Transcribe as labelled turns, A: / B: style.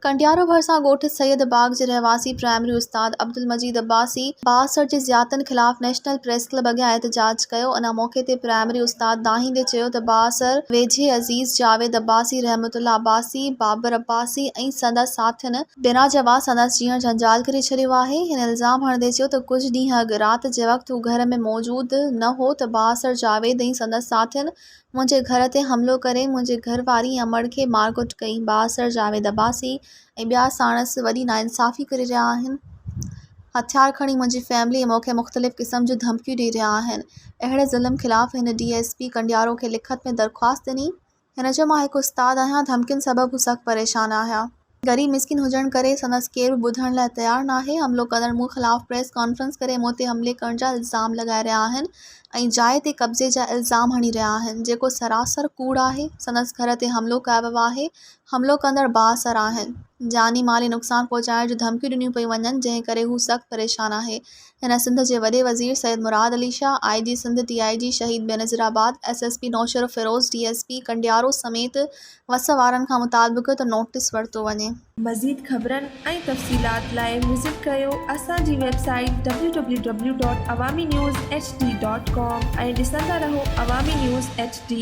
A: कंडियारो भरिसां ॻोठ सैयद बाग जे रहवासी प्राइमरी उस्ताद अब्दुल मजीद अब्बासी 62 जे ज़ियादतनि ख़िलाफ़ नेशनल प्रेस क्लब अॻियां एहतजाज कयो। इन मौक़े ते प्राइमरी उस्ताद दाहींदे चयो त 62 वेझे अज़ीज़ जावेद अब्बासी, रहमतुल्लाह अब्बासी, बाबर अब्बासी ऐं संदसि साथियुनि बिना जवाब संदसि जीअण झंझाल करे छॾियो आहे। हिन इल्ज़ाम हणंदे चयो त कुझु ॾींहं अॻु राति जे वक़्ति हू घर में मौजूदु न हो त 62 जावेद ऐं संदसि साथियुनि मुंहिंजे घर ते हमिलो करे मुंहिंजे घरवारी ऐं अमड़ खे मारकुट कई। 62 जावेद अब्बासी ऐं ॿिया साणसि वॾी नाइंसाफ़ी करे रहिया आहिनि, हथियार खणी मुंहिंजी फैमिली ऐं मूंखे मुख़्तलिफ़ क़िस्म जूं धमकियूं ॾेई रहिया आहिनि। अहिड़े ज़ुल्म ख़िलाफ़ हिन DSP कंडियारो खे लिखत में दरख़्वास्त ॾिनी। हिन चयो, मां हिकु उस्ताद आहियां, धमकियुनि सबबु हू सख़्तु परेशान आहियां। ग़रीब मिस्किन हुजण करे संदसि केरु बि ॿुधण लाइ तयारु नाहे। हमिलो कंदड़ मूं ख़िलाफ़ प्रेस कॉन्फ्रेंस करे मूं ते हमले करण जा इल्ज़ाम लॻाए रहिया आहिनि ऐं जाइ ते कब्ज़े जा इल्ज़ाम हणी रहिया आहिनि, जेको सरासर कूड़ आहे। संदसि घर ते हमिलो कयो वियो आहे। हमिलो कंदड़ 62 आहिनि। जानी माली नुक़सान पहुचाइण जूं धमकियूं ॾिनियूं पयूं वञनि, जंहिं करे हू सख़्तु परेशान आहे। हिन सिंध जे वॾे वज़ीर सैयद मुराद अली शाह, IG सिंध, DIG शहीद बेनज़ीराबाद, SSP नौशर फ़िरोज़, DSP कंडियारो समेत वस वारनि खां मुतालबिक़ त नोटिस वरितो वञे।
B: मज़ीद ख़बरनि ऐं तफ़सीलात लाइ विज़िट कयो असांजी वेबसाइट www.awamiNewsHD.com ऐं ॾिसंदा रहो अवामी न्यूज़ HD।